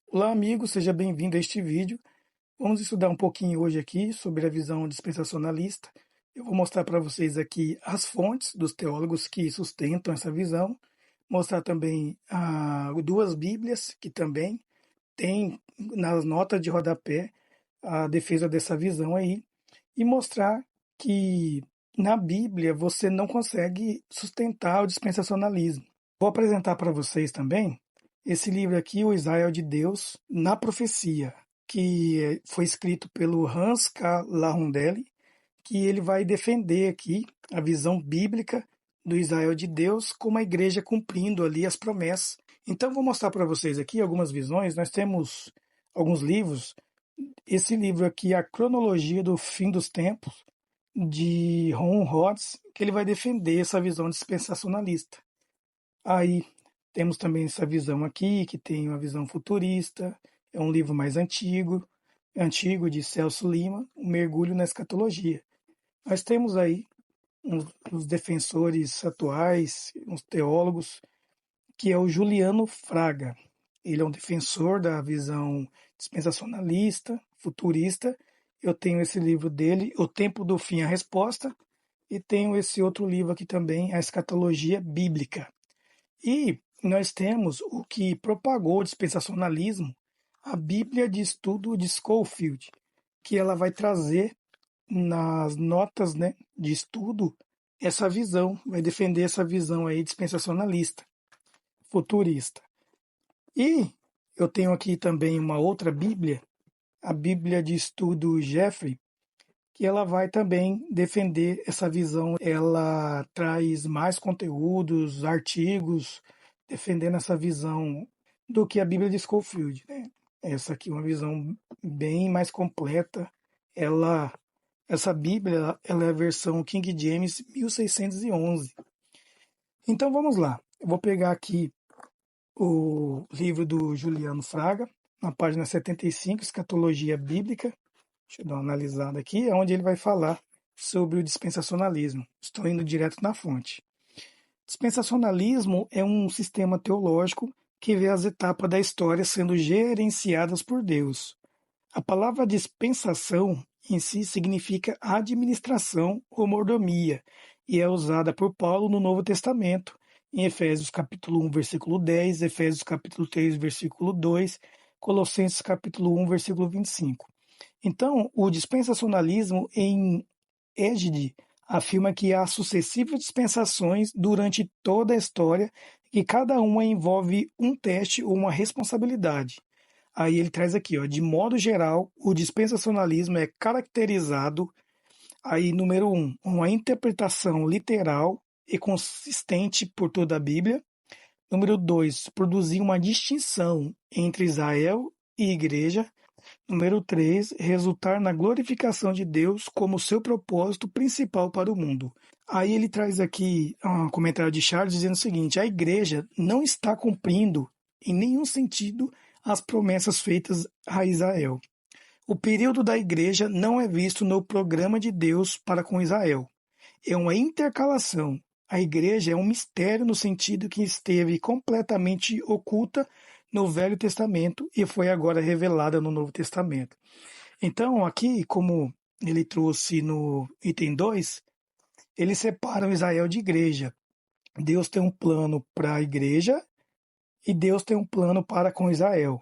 Olá, amigo, seja bem-vindo a este vídeo. Vamos estudar um pouquinho hoje aqui sobre a visão dispensacionalista. Eu vou mostrar para vocês aqui as fontes dos teólogos que sustentam essa visão, mostrar também duas Bíblias que também tem nas notas de rodapé a defesa dessa visão aí, e mostrar que na Bíblia você não consegue sustentar o dispensacionalismo. Vou apresentar para vocês também esse livro aqui, O Israel de Deus na Profecia, que foi escrito pelo Hans K. LaRondelle, que ele vai defender aqui a visão bíblica do Israel de Deus como a igreja cumprindo ali as promessas. Então, vou mostrar para vocês aqui algumas visões. Nós temos alguns livros. Esse livro aqui, A Cronologia do Fim dos Tempos, de Ron Rhodes, que ele vai defender essa visão dispensacionalista. Aí temos também essa visão aqui, que tem uma visão futurista, é um livro mais antigo de Celso Lima, Um Mergulho na Escatologia. Nós temos aí uns defensores atuais, uns teólogos, que é o Juliano Fraga. Ele é um defensor da visão dispensacionalista, futurista. Eu tenho esse livro dele, O Tempo do Fim, a Resposta, e tenho esse outro livro aqui também, A Escatologia Bíblica. E nós temos o que propagou o dispensacionalismo, a Bíblia de Estudo de Scofield, que ela vai trazer nas notas, né, de estudo essa visão, vai defender essa visão aí dispensacionalista, futurista. E eu tenho aqui também uma outra Bíblia, a Bíblia de Estudo Jeffrey, que ela vai também defender essa visão. Ela traz mais conteúdos, artigos, defendendo essa visão do que a Bíblia de Scofield, né? Essa aqui é uma visão bem mais completa. Essa Bíblia, ela é a versão King James 1611. Então vamos lá. Eu vou pegar aqui o livro do Juliano Fraga, na página 75, Escatologia Bíblica. Deixa eu dar uma analisada aqui, onde ele vai falar sobre o dispensacionalismo. Estou indo direto na fonte. Dispensacionalismo é um sistema teológico que vê as etapas da história sendo gerenciadas por Deus. A palavra dispensação em si significa administração ou mordomia e é usada por Paulo no Novo Testamento, em Efésios capítulo 1, versículo 10, Efésios capítulo 3, versículo 2, Colossenses capítulo 1, versículo 25. Então, o dispensacionalismo em égide afirma que há sucessivas dispensações durante toda a história e cada uma envolve um teste ou uma responsabilidade. Aí ele traz aqui, ó, de modo geral, o dispensacionalismo é caracterizado, aí número 1, uma interpretação literal e consistente por toda a Bíblia. Número 2, produzir uma distinção entre Israel e igreja. Número 3, resultar na glorificação de Deus como seu propósito principal para o mundo. Aí ele traz aqui um comentário de Charles dizendo o seguinte: a igreja não está cumprindo em nenhum sentido as promessas feitas a Israel. O período da igreja não é visto no programa de Deus para com Israel. É uma intercalação. A igreja é um mistério no sentido que esteve completamente oculta no Velho Testamento e foi agora revelada no Novo Testamento. Então, aqui, como ele trouxe no item 2, eles separam Israel de igreja. Deus tem um plano para a igreja e Deus tem um plano para com Israel.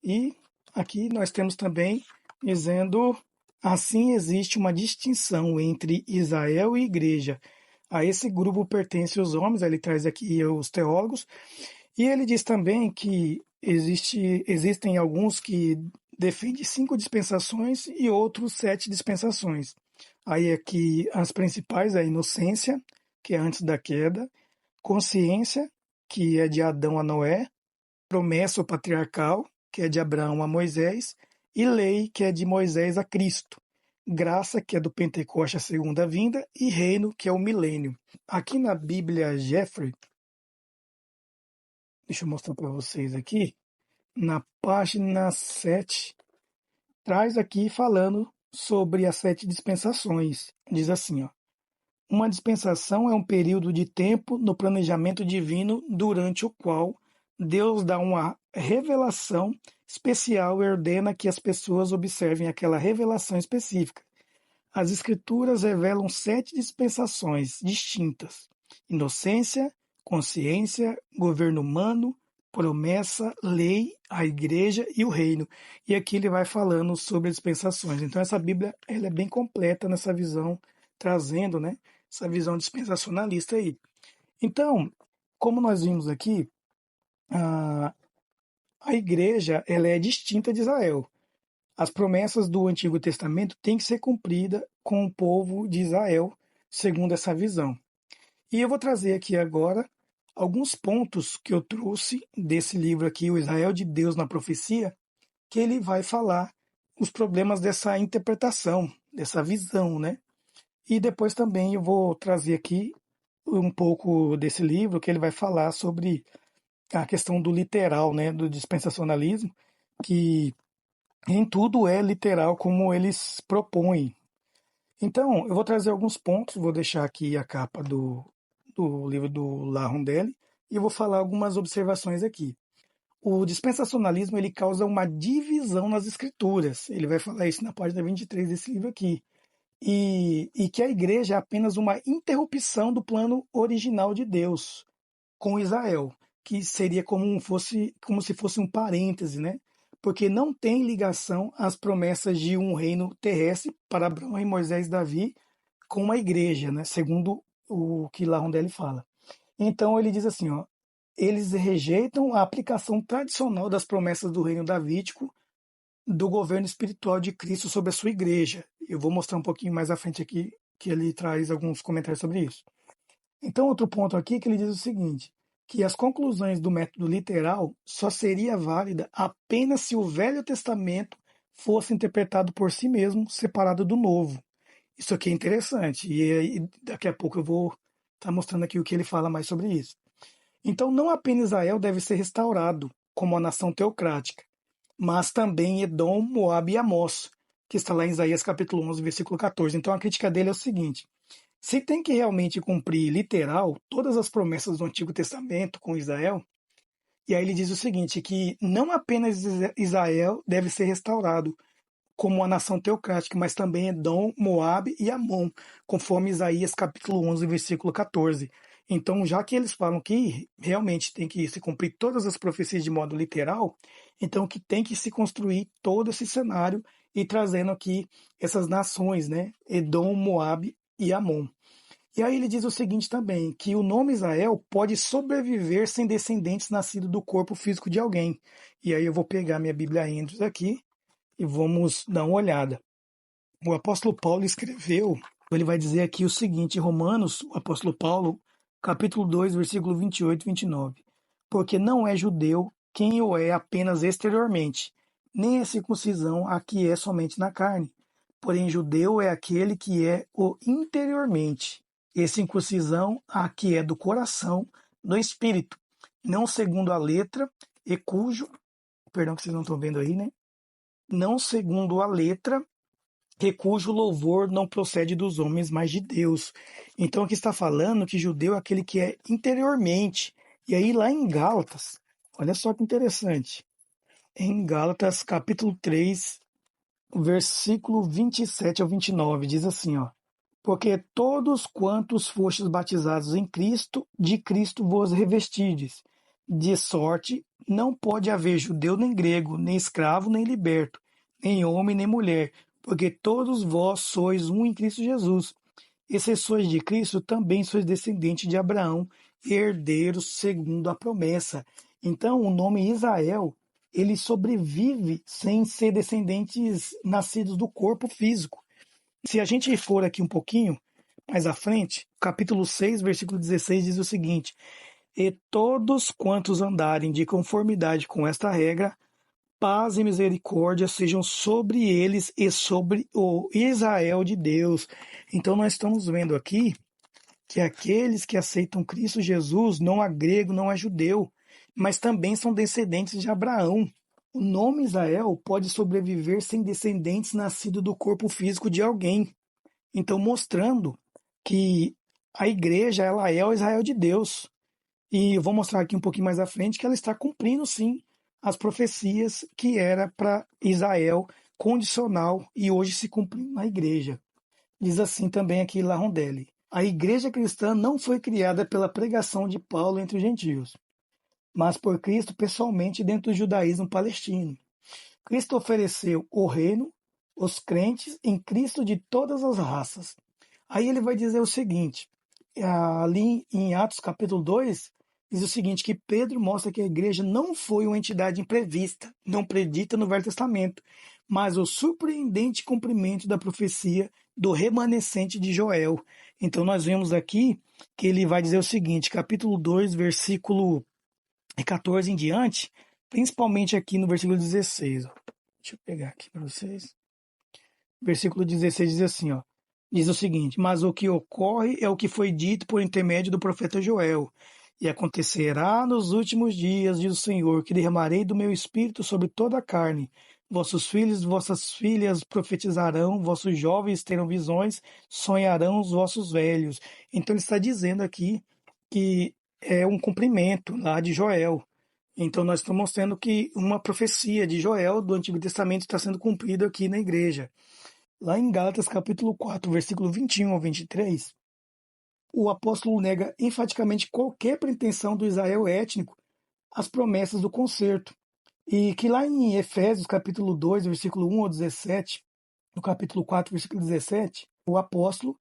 E aqui nós temos também dizendo, assim existe uma distinção entre Israel e igreja. A esse grupo pertencem os homens, ele traz aqui os teólogos, e ele diz também que existem alguns que defendem 5 dispensações e outros 7 dispensações. Aí aqui as principais é a inocência, que é antes da queda, consciência, que é de Adão a Noé, promessa ou patriarcal, que é de Abraão a Moisés, e lei, que é de Moisés a Cristo. Graça, que é do Pentecoste, a segunda vinda, e reino, que é o milênio. Aqui na Bíblia Jeffrey, deixa eu mostrar para vocês aqui, na página 7, traz aqui falando sobre as 7 dispensações. Diz assim, ó: uma dispensação é um período de tempo no planejamento divino durante o qual Deus dá uma revelação especial e ordena que as pessoas observem aquela revelação específica. As Escrituras revelam 7 dispensações distintas: inocência, consciência, governo humano, promessa, lei, a igreja e o reino. E aqui ele vai falando sobre dispensações. Então essa Bíblia ela é bem completa nessa visão, trazendo, né, essa visão dispensacionalista aí. Então, como nós vimos aqui, a, a igreja ela é distinta de Israel. As promessas do Antigo Testamento têm que ser cumpridas com o povo de Israel, segundo essa visão. E eu vou trazer aqui agora alguns pontos que eu trouxe desse livro aqui, O Israel de Deus na Profecia, que ele vai falar os problemas dessa interpretação, dessa visão, né? E depois também eu vou trazer aqui um pouco desse livro que ele vai falar sobre a questão do literal, né, do dispensacionalismo, que em tudo é literal como eles propõem. Então, eu vou trazer alguns pontos, vou deixar aqui a capa do livro do La Rondelli e vou falar algumas observações aqui. O dispensacionalismo ele causa uma divisão nas escrituras. Ele vai falar isso na página 23 desse livro aqui. E que a igreja é apenas uma interrupção do plano original de Deus com Israel, que seria como se fosse um parêntese, né? Porque não tem ligação às promessas de um reino terrestre para Abraão e Moisés e Davi com a igreja, né? Segundo o que La Rondelli fala. Então ele diz assim, ó, eles rejeitam a aplicação tradicional das promessas do reino davídico do governo espiritual de Cristo sobre a sua igreja. Eu vou mostrar um pouquinho mais à frente aqui que ele traz alguns comentários sobre isso. Então, outro ponto aqui que ele diz o seguinte, que as conclusões do método literal só seria válida apenas se o Velho Testamento fosse interpretado por si mesmo, separado do Novo. Isso aqui é interessante, e daqui a pouco eu vou estar mostrando aqui o que ele fala mais sobre isso. Então, não apenas Israel deve ser restaurado como uma nação teocrática, mas também Edom, Moabe e Amós, que está lá em Isaías capítulo 11, versículo 14. Então, a crítica dele é o seguinte, se tem que realmente cumprir literal todas as promessas do Antigo Testamento com Israel, e aí ele diz o seguinte, que não apenas Israel deve ser restaurado como uma nação teocrática, mas também Edom, Moabe e Amon, conforme Isaías capítulo 11, versículo 14. Então, já que eles falam que realmente tem que se cumprir todas as profecias de modo literal, então que tem que se construir todo esse cenário e trazendo aqui essas nações, né? Edom, Moabe e Amon. E aí ele diz o seguinte também, que o nome Israel pode sobreviver sem descendentes nascidos do corpo físico de alguém. E aí eu vou pegar minha Bíblia Andrews aqui e vamos dar uma olhada. O apóstolo Paulo escreveu, ele vai dizer aqui o seguinte, em Romanos, o apóstolo Paulo, capítulo 2, versículo 28 e 29. Porque não é judeu quem o é apenas exteriormente, nem é circuncisão a que é somente na carne. Porém, judeu é aquele que é o interiormente, e circuncisão a que é do coração, do espírito, não segundo a letra, e cujo, perdão que vocês não estão vendo aí, né? Não segundo a letra, e cujo louvor não procede dos homens, mas de Deus. Então aqui está falando que judeu é aquele que é interiormente. E aí lá em Gálatas, olha só que interessante. Em Gálatas capítulo 3, versículo 27 ao 29, diz assim, ó. Porque todos quantos fostes batizados em Cristo, de Cristo vos revestides. De sorte, não pode haver judeu nem grego, nem escravo nem liberto, nem homem nem mulher, porque todos vós sois um em Cristo Jesus. E se sois de Cristo, também sois descendentes de Abraão, herdeiros segundo a promessa. Então, o nome Israel, ele sobrevive sem ser descendentes nascidos do corpo físico. Se a gente for aqui um pouquinho mais à frente, capítulo 6, versículo 16 diz o seguinte: E todos quantos andarem de conformidade com esta regra, paz e misericórdia sejam sobre eles e sobre o Israel de Deus. Então nós estamos vendo aqui que aqueles que aceitam Cristo Jesus não há grego, não há judeu, mas também são descendentes de Abraão. O nome Israel pode sobreviver sem descendentes nascidos do corpo físico de alguém. Então, mostrando que a igreja ela é o Israel de Deus. E eu vou mostrar aqui um pouquinho mais à frente que ela está cumprindo, sim, as profecias que era para Israel condicional e hoje se cumprindo na igreja. Diz assim também aqui La Rondelli: a igreja cristã não foi criada pela pregação de Paulo entre os gentios, mas por Cristo pessoalmente dentro do judaísmo palestino. Cristo ofereceu o reino, os crentes em Cristo de todas as raças. Aí ele vai dizer o seguinte, ali em Atos capítulo 2, diz o seguinte, que Pedro mostra que a igreja não foi uma entidade imprevista, não predita no Velho Testamento, mas o surpreendente cumprimento da profecia do remanescente de Joel. Então nós vemos aqui que ele vai dizer o seguinte, capítulo 2, versículo 14 em diante, principalmente aqui no versículo 16. Ó. Deixa eu pegar aqui para vocês. Versículo 16 diz assim, ó. Diz o seguinte: mas o que ocorre é o que foi dito por intermédio do profeta Joel. E acontecerá nos últimos dias, diz o Senhor, que derramarei do meu espírito sobre toda a carne. Vossos filhos e vossas filhas profetizarão, vossos jovens terão visões, sonharão os vossos velhos. Então ele está dizendo aqui que é um cumprimento lá de Joel. Então nós estamos mostrando que uma profecia de Joel do Antigo Testamento está sendo cumprida aqui na igreja. Lá em Gálatas capítulo 4, versículo 21 ao 23, o apóstolo nega enfaticamente qualquer pretensão do Israel étnico às promessas do concerto. E que lá em Efésios capítulo 2, versículo 1 ao 17, no capítulo 4, versículo 17, o apóstolo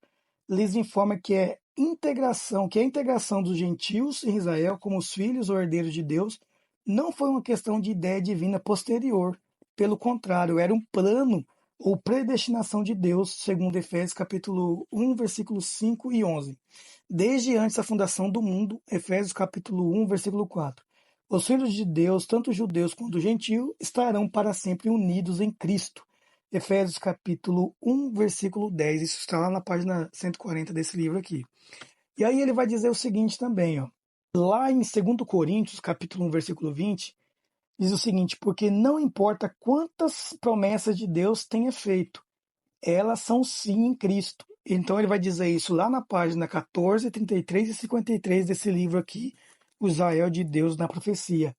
lhes informa que é a integração dos gentios em Israel como os filhos ou herdeiros de Deus não foi uma questão de ideia divina posterior. Pelo contrário, era um plano ou predestinação de Deus, segundo Efésios capítulo 1, versículos 5 e 11. Desde antes da fundação do mundo, Efésios capítulo 1, versículo 4. Os filhos de Deus, tanto judeus quanto gentios, estarão para sempre unidos em Cristo. Efésios capítulo 1, versículo 10. Isso está lá na página 140 desse livro aqui. E aí ele vai dizer o seguinte também, ó. Lá em 2 Coríntios, capítulo 1, versículo 20, diz o seguinte: porque não importa quantas promessas de Deus tenha feito, elas são sim em Cristo. Então ele vai dizer isso lá na página 14, 33 e 53 desse livro aqui, o Israel de Deus na profecia.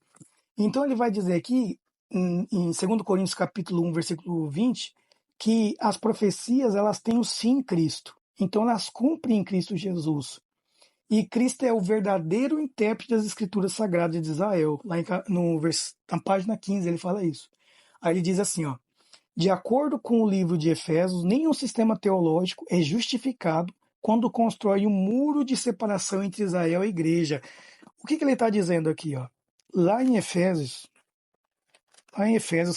Então ele vai dizer aqui, em 2 Coríntios capítulo 1, versículo 20, que as profecias elas têm o sim em Cristo. Então elas cumprem em Cristo Jesus. E Cristo é o verdadeiro intérprete das Escrituras Sagradas de Israel. Lá na página 15 ele fala isso. Aí ele diz assim, ó: de acordo com o livro de Efésios, nenhum sistema teológico é justificado quando constrói um muro de separação entre Israel e a igreja. O que ele está dizendo aqui? Ó? Lá em Efésios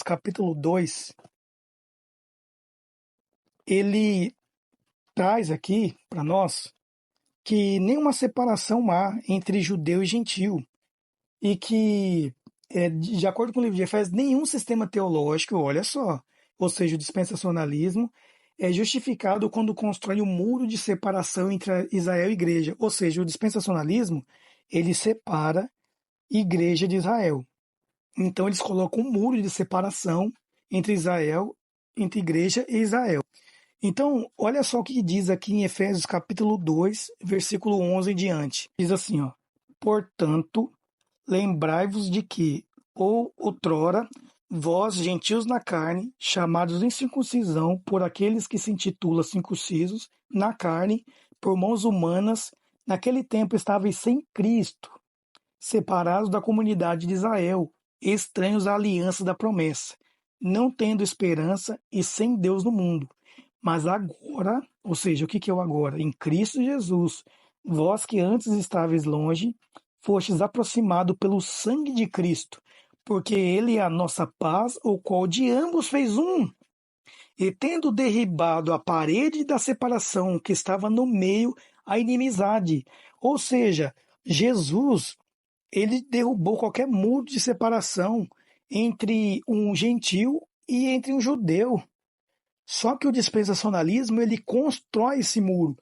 capítulo 2, ele traz aqui para nós que nenhuma separação há entre judeu e gentil. E que, de acordo com o livro de Efésios, nenhum sistema teológico, olha só, ou seja, o dispensacionalismo, é justificado quando constrói um muro de separação entre Israel e igreja. Ou seja, o dispensacionalismo, ele separa igreja de Israel. Então eles colocam um muro de separação entre Israel, entre igreja e Israel. Então, olha só o que diz aqui em Efésios capítulo 2, versículo 11 em diante. Diz assim, ó: portanto, lembrai-vos de que, ou outrora, vós, gentios na carne, chamados em circuncisão por aqueles que se intitulam circuncisos, na carne, por mãos humanas, naquele tempo estáveis sem Cristo, separados da comunidade de Israel, estranhos à aliança da promessa, não tendo esperança e sem Deus no mundo. Mas agora, ou seja, o que é o agora? Em Cristo Jesus, vós que antes estáveis longe, fostes aproximados pelo sangue de Cristo, porque ele é a nossa paz, o qual de ambos fez um. E tendo derribado a parede da separação que estava no meio, a inimizade. Ou seja, Jesus, ele derrubou qualquer muro de separação entre um gentil e entre um judeu. Só que o dispensacionalismo, ele constrói esse muro.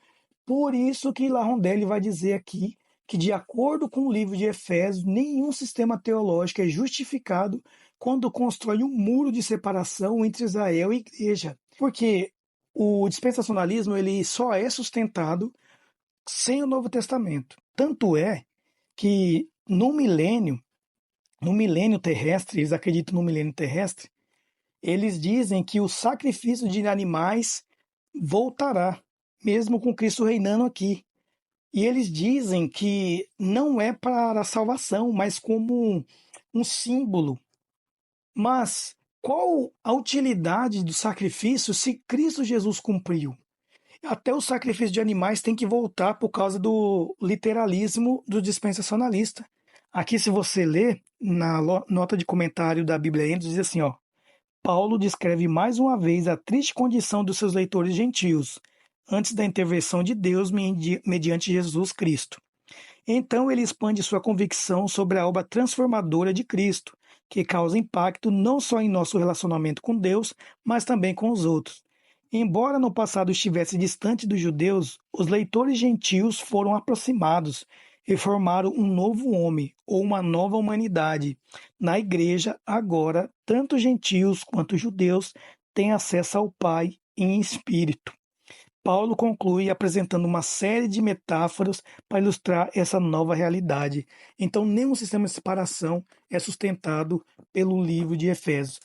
Por isso que La Rondelli vai dizer aqui que, de acordo com o livro de Efésios, nenhum sistema teológico é justificado quando constrói um muro de separação entre Israel e igreja. Porque o dispensacionalismo ele só é sustentado sem o Novo Testamento. Tanto é que, no milênio, no milênio terrestre, eles acreditam no milênio terrestre, eles dizem que o sacrifício de animais voltará, mesmo com Cristo reinando aqui. E eles dizem que não é para a salvação, mas como um símbolo. Mas qual a utilidade do sacrifício se Cristo Jesus cumpriu? Até o sacrifício de animais tem que voltar por causa do literalismo do dispensacionalista. Aqui, se você ler, na nota de comentário da Bíblia Endos, diz assim, ó, Paulo descreve mais uma vez a triste condição dos seus leitores gentios, antes da intervenção de Deus mediante Jesus Cristo. Então ele expande sua convicção sobre a obra transformadora de Cristo, que causa impacto não só em nosso relacionamento com Deus, mas também com os outros. Embora no passado estivesse distante dos judeus, os leitores gentios foram aproximados e formaram um novo homem ou uma nova humanidade. Na igreja, agora, tanto gentios quanto judeus têm acesso ao Pai em espírito. Paulo conclui apresentando uma série de metáforas para ilustrar essa nova realidade. Então, nenhum sistema de separação é sustentado pelo livro de Efésios.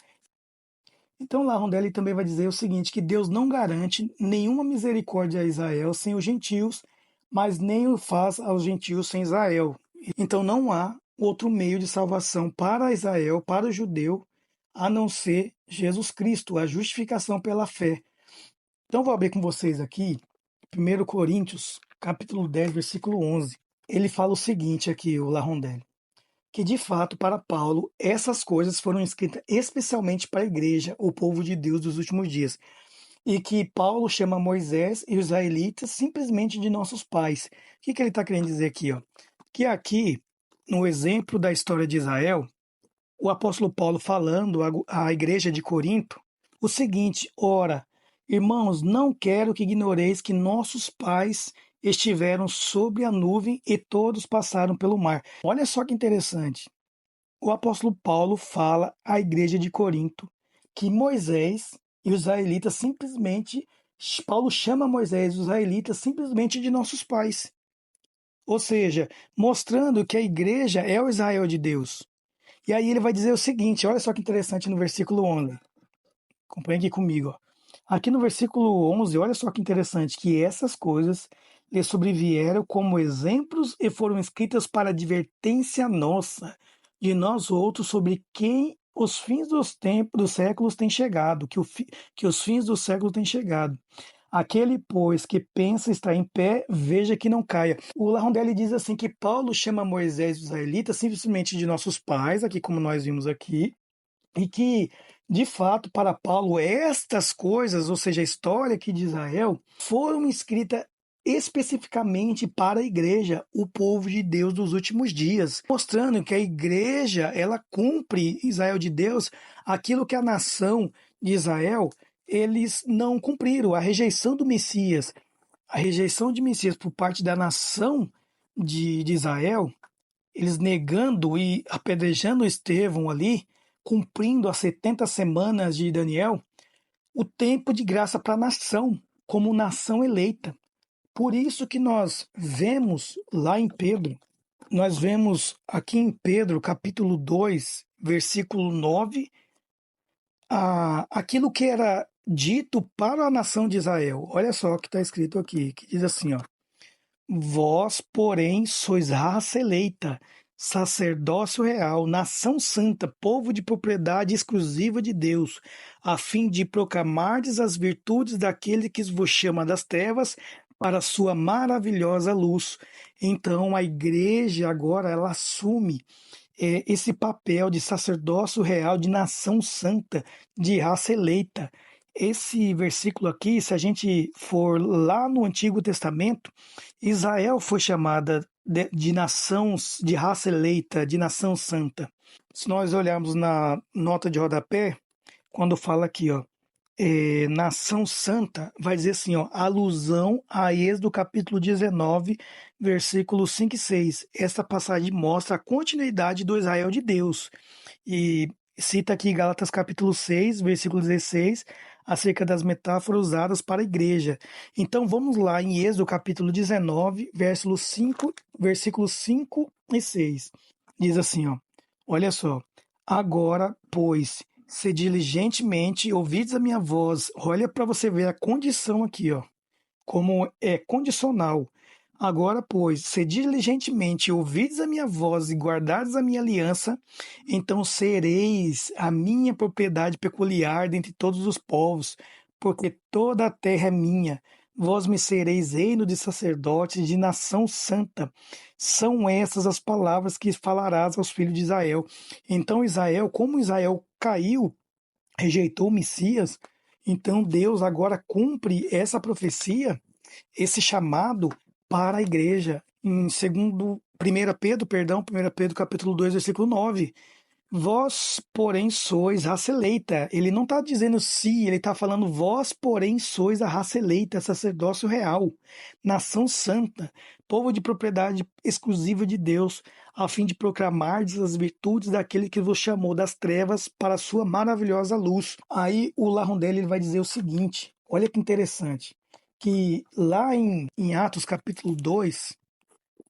Então, lá Rondelli também vai dizer o seguinte, que Deus não garante nenhuma misericórdia a Israel sem os gentios, mas nem o faz aos gentios sem Israel. Então, não há outro meio de salvação para Israel, para o judeu, a não ser Jesus Cristo, a justificação pela fé. Então, vou abrir com vocês aqui, 1 Coríntios, capítulo 10, versículo 11. Ele fala o seguinte aqui, o Larondelli, que de fato, para Paulo, essas coisas foram escritas especialmente para a igreja, o povo de Deus dos últimos dias. E que Paulo chama Moisés e os israelitas simplesmente de nossos pais. O que ele está querendo dizer aqui? Ó? Que aqui, no exemplo da história de Israel, o apóstolo Paulo falando à igreja de Corinto o seguinte: ora, irmãos, não quero que ignoreis que nossos pais estiveram sobre a nuvem e todos passaram pelo mar. Olha só que interessante. O apóstolo Paulo fala à igreja de Corinto que Moisés e os israelitas simplesmente, Paulo chama Moisés e os israelitas simplesmente de nossos pais. Ou seja, mostrando que a igreja é o Israel de Deus. E aí ele vai dizer o seguinte, olha só que interessante no versículo 11. Acompanhe aqui comigo. Ó. Aqui no versículo 11, olha só que interessante, que essas coisas lhe sobrevieram como exemplos e foram escritas para advertência nossa, de nós outros, sobre quem os fins dos tempos, dos séculos têm chegado, que os fins dos séculos têm chegado. Aquele, pois, que pensa estar em pé, veja que não caia. O Larondelli diz assim que Paulo chama Moisés e os israelitas simplesmente de nossos pais, aqui como nós vimos aqui, e que, de fato, para Paulo, estas coisas, ou seja, a história aqui de Israel, foram escritas especificamente para a igreja, o povo de Deus dos últimos dias, mostrando que a igreja, ela cumpre, Israel de Deus, aquilo que a nação de Israel, eles não cumpriram, a rejeição do Messias. A rejeição de Messias por parte da nação de Israel, eles negando e apedrejando Estevão ali, cumprindo as 70 semanas de Daniel, o tempo de graça para a nação, como nação eleita. Por isso que nós vemos lá em Pedro, nós vemos aqui em Pedro, capítulo 2, versículo 9, aquilo que era dito para a nação de Israel. Olha só o que está escrito aqui, que diz assim, ó, vós, porém, sois raça eleita, sacerdócio real, nação santa, povo de propriedade exclusiva de Deus, a fim de proclamardes as virtudes daquele que vos chama das trevas para a sua maravilhosa luz. Então, a igreja agora ela assume esse papel de sacerdócio real, de nação santa, de raça eleita. Esse versículo aqui, se a gente for lá no Antigo Testamento, Israel foi chamada de nação, de raça eleita, de nação santa. Se nós olharmos na nota de rodapé, quando fala aqui, ó, nação santa, vai dizer assim, ó, alusão a Êxodo capítulo 19, versículos 5 e 6. Essa passagem mostra a continuidade do Israel de Deus. E cita aqui Gálatas capítulo 6, versículo 16, acerca das metáforas usadas para a igreja. Então vamos lá em Êxodo capítulo 19, versículos 5 e 6. Diz assim, ó, Olha só. Agora, pois, se diligentemente ouvides a minha voz, olha para você ver a condição aqui, ó, como é condicional. Agora, pois, se diligentemente ouvides a minha voz e guardardes a minha aliança, então sereis a minha propriedade peculiar dentre todos os povos, porque toda a terra é minha. Vós me sereis reino de sacerdotes, de nação santa. São essas as palavras que falarás aos filhos de Israel. Então, Israel, como Israel caiu, rejeitou o Messias, então Deus agora cumpre essa profecia, esse chamado para a igreja. Em segundo, 1 Pedro, perdão, 1 Pedro capítulo 2, versículo 9. Vós, porém, sois raça eleita. Ele não está dizendo se, ele está falando vós, porém, sois a raça eleita, sacerdócio real, nação santa, povo de propriedade exclusiva de Deus, a fim de proclamardes as virtudes daquele que vos chamou das trevas para a sua maravilhosa luz. Aí o Larondelli ele vai dizer o seguinte, olha que interessante, que lá em Atos capítulo 2,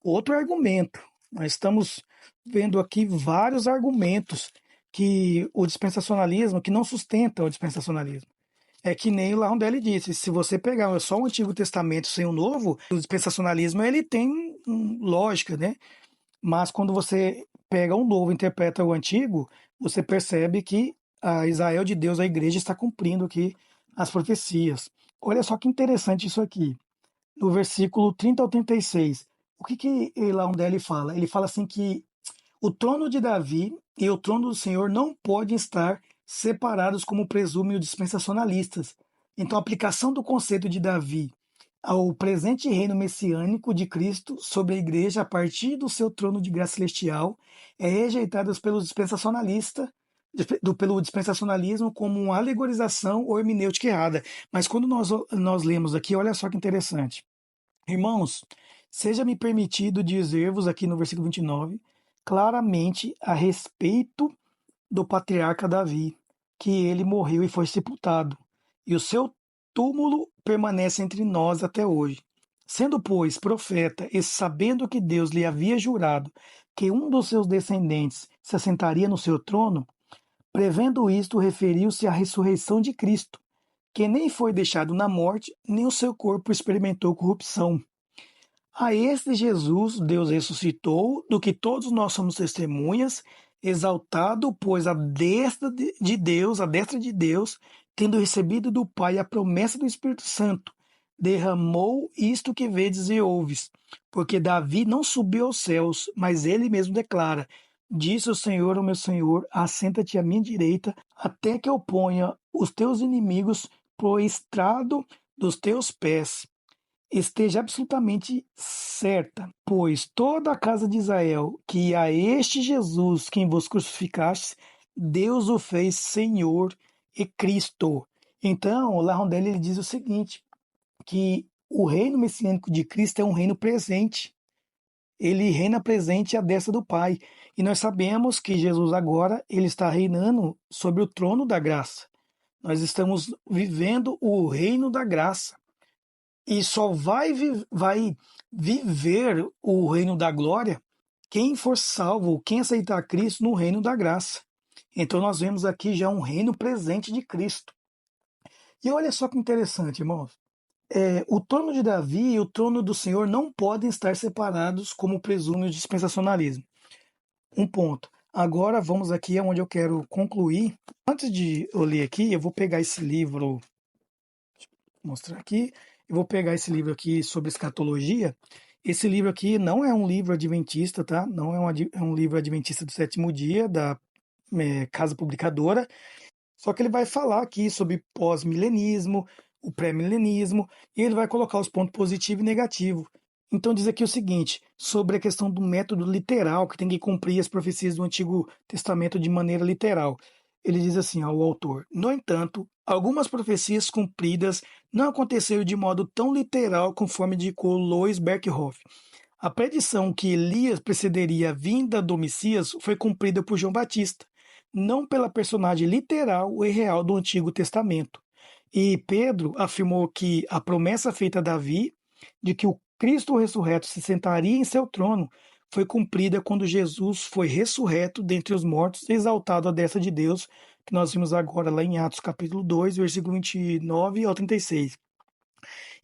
outro argumento. Nós estamos vendo aqui vários argumentos que o dispensacionalismo, que não sustentam o dispensacionalismo. É que nem o Larondelli disse, se você pegar só o Antigo Testamento sem o Novo, o dispensacionalismo ele tem lógica, né? Mas quando você pega o Novo e interpreta o Antigo, você percebe que a Israel de Deus, a igreja, está cumprindo aqui as profecias. Olha só que interessante isso aqui no versículo 30 ao 36. O que Laundelli fala? Ele fala assim que o trono de Davi e o trono do Senhor não podem estar separados como presumem os dispensacionalistas. Então, a aplicação do conceito de Davi ao presente reino messiânico de Cristo sobre a igreja a partir do seu trono de graça celestial é rejeitada pelos dispensacionalistas pelo dispensacionalismo como uma alegorização ou hermenêutica errada. Mas quando nós lemos aqui, olha só que interessante. Irmãos, seja-me permitido dizer-vos aqui no versículo 29, claramente a respeito do patriarca Davi, que ele morreu e foi sepultado, e o seu túmulo permanece entre nós até hoje. Sendo, pois, profeta, e sabendo que Deus lhe havia jurado que um dos seus descendentes se assentaria no seu trono, prevendo isto, referiu-se à ressurreição de Cristo, que nem foi deixado na morte, nem o seu corpo experimentou corrupção. A este Jesus Deus ressuscitou, do que todos nós somos testemunhas, exaltado, pois a destra de Deus, a destra de Deus, tendo recebido do Pai a promessa do Espírito Santo, derramou isto que vedes e ouves. Porque Davi não subiu aos céus, mas ele mesmo declara: Disse o Senhor ao meu Senhor: Assenta-te à minha direita, até que eu ponha os teus inimigos pro estrado dos teus pés. Esteja absolutamente certa, pois toda a casa de Israel, que a este Jesus, quem vos crucificaste, Deus o fez Senhor e Cristo. Então, o Larondelli ele diz o seguinte, que o reino messiânico de Cristo é um reino presente. Ele reina presente à destra do Pai. E nós sabemos que Jesus agora ele está reinando sobre o trono da graça. Nós estamos vivendo o reino da graça. E só vai viver o reino da glória quem for salvo, quem aceitar Cristo no reino da graça. Então nós vemos aqui já um reino presente de Cristo. E olha só que interessante, irmãos. O trono de Davi e o trono do Senhor não podem estar separados como presume o dispensacionalismo. Um ponto. Agora vamos aqui aonde eu quero concluir. Antes de eu ler aqui, eu vou pegar esse livro, vou mostrar aqui, eu vou pegar esse livro aqui sobre escatologia. Esse livro aqui não é um livro adventista, tá? Não é um livro adventista do sétimo dia, da Casa Publicadora. Só que ele vai falar aqui sobre pós-milenismo, o pré-milenismo, e ele vai colocar os pontos positivo e negativo. Então diz aqui o seguinte, sobre a questão do método literal, que tem que cumprir as profecias do Antigo Testamento de maneira literal. Ele diz assim ao autor: No entanto, algumas profecias cumpridas não aconteceram de modo tão literal conforme indicou Lois Berkhoff. A predição que Elias precederia a vinda do Messias foi cumprida por João Batista, não pela personagem literal e real do Antigo Testamento. E Pedro afirmou que a promessa feita a Davi de que o Cristo ressurreto se sentaria em seu trono foi cumprida quando Jesus foi ressurreto dentre os mortos, exaltado à destra de Deus, que nós vimos agora lá em Atos capítulo 2, versículo 29 ao 36.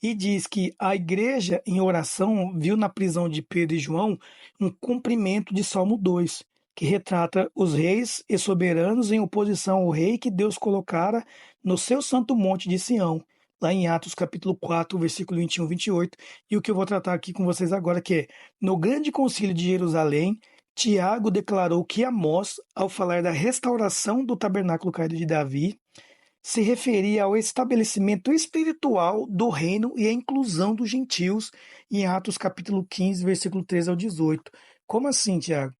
E diz que a igreja em oração viu na prisão de Pedro e João um cumprimento de Salmo 2, que retrata os reis e soberanos em oposição ao rei que Deus colocara no seu santo monte de Sião, lá em Atos capítulo 4, versículo 21 e 28, e o que eu vou tratar aqui com vocês agora que é, no grande concílio de Jerusalém, Tiago declarou que Amós, ao falar da restauração do tabernáculo caído de Davi, se referia ao estabelecimento espiritual do reino e à inclusão dos gentios em Atos capítulo 15, versículo 13 ao 18. Como assim, Tiago?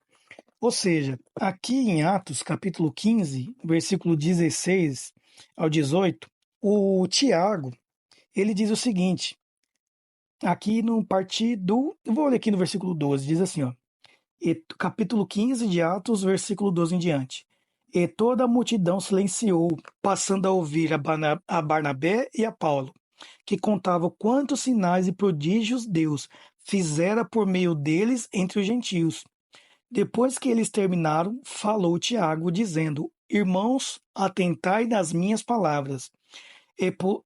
Ou seja, aqui em Atos capítulo 15, versículo 16 ao 18, o Tiago, ele diz o seguinte, aqui no partido, eu vou ler aqui no versículo 12, diz assim, ó, capítulo 15 de Atos, versículo 12 em diante. E toda a multidão silenciou, passando a ouvir a Barnabé e a Paulo, que contavam quantos sinais e prodígios Deus fizera por meio deles entre os gentios. Depois que eles terminaram, falou Tiago, dizendo: Irmãos, atentai nas minhas palavras.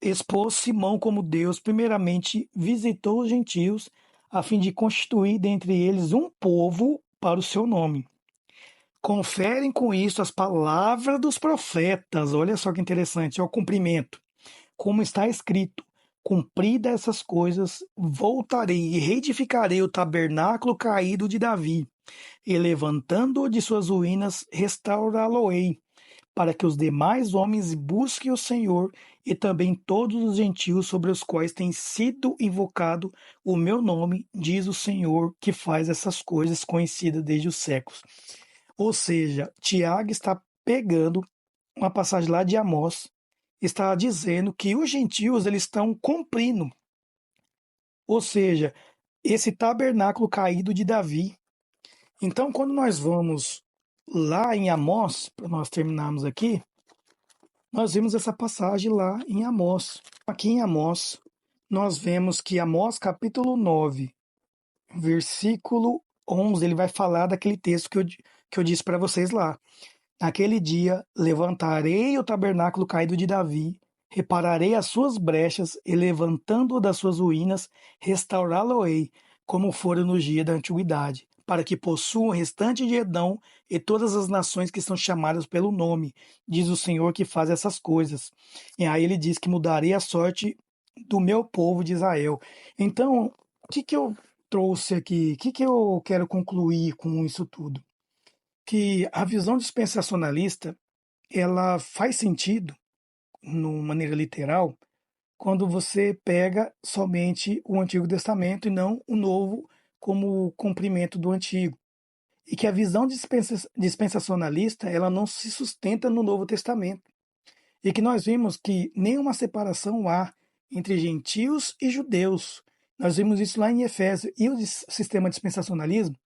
Expôs Simão como Deus, primeiramente, visitou os gentios, a fim de constituir dentre eles um povo para o seu nome. Conferem com isso as palavras dos profetas. Olha só que interessante, é o cumprimento. Como está escrito: cumpridas essas coisas, voltarei e reedificarei o tabernáculo caído de Davi, e levantando-o de suas ruínas, restaurá-lo-ei, para que os demais homens busquem o Senhor e também todos os gentios sobre os quais tem sido invocado o meu nome, diz o Senhor, que faz essas coisas conhecidas desde os séculos. Ou seja, Tiago está pegando uma passagem lá de Amós, está dizendo que os gentios eles estão cumprindo. Ou seja, esse tabernáculo caído de Davi. Então, quando nós vamos lá em Amós, para nós terminarmos aqui, nós vemos essa passagem lá em Amós. Aqui em Amós, nós vemos que Amós capítulo 9, versículo 11, ele vai falar daquele texto que eu disse para vocês lá. Naquele dia levantarei o tabernáculo caído de Davi, repararei as suas brechas e, levantando-o das suas ruínas, restaurá-lo-ei, como fora no dia da antiguidade, para que possua o restante de Edom e todas as nações que são chamadas pelo nome, diz o Senhor que faz essas coisas. E aí ele diz que mudarei a sorte do meu povo de Israel. Então, o que eu trouxe aqui? O que eu quero concluir com isso tudo? Que a visão dispensacionalista ela faz sentido, de maneira literal, quando você pega somente o Antigo Testamento e não o Novo como cumprimento do Antigo. E que a visão dispensacionalista ela não se sustenta no Novo Testamento. E que nós vimos que nenhuma separação há entre gentios e judeus. Nós vimos isso lá em Efésios. E o sistema dispensacionalismo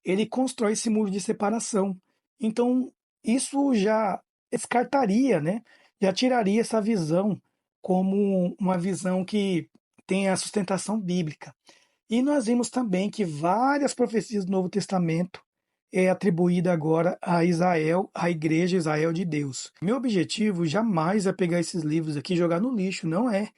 ele constrói esse muro de separação. Então, isso já descartaria, né? Já tiraria essa visão como uma visão que tem a sustentação bíblica. E nós vimos também que várias profecias do Novo Testamento é atribuída agora a Israel, a igreja Israel de Deus. Meu objetivo jamais é pegar esses livros aqui e jogar no lixo, não é.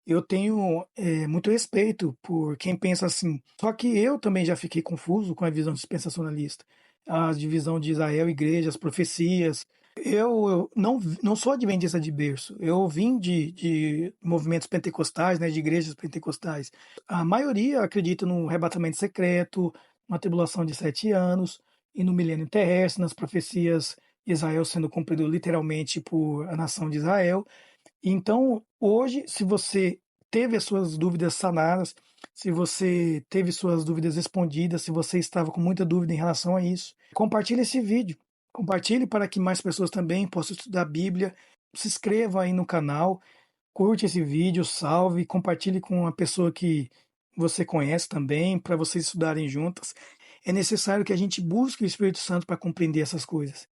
Eu tenho muito respeito por quem pensa assim. Só que eu também já fiquei confuso com a visão dispensacionalista. A divisão de Israel, igreja, as profecias. Eu não sou adventista de berço. Eu vim de movimentos pentecostais, né, de igrejas pentecostais. A maioria acredita no arrebatamento secreto, na tribulação de 7 anos e no milênio terrestre, nas profecias de Israel sendo cumprido literalmente por a nação de Israel. Então, hoje, se você teve as suas dúvidas sanadas, se você teve suas dúvidas respondidas, se você estava com muita dúvida em relação a isso, compartilhe esse vídeo. Compartilhe para que mais pessoas também possam estudar a Bíblia. Se inscreva aí no canal, curte esse vídeo, salve, compartilhe com uma pessoa que você conhece também, para vocês estudarem juntas. É necessário que a gente busque o Espírito Santo para compreender essas coisas.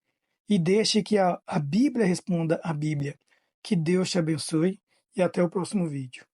E deixe que a Bíblia responda a Bíblia. Que Deus te abençoe e até o próximo vídeo.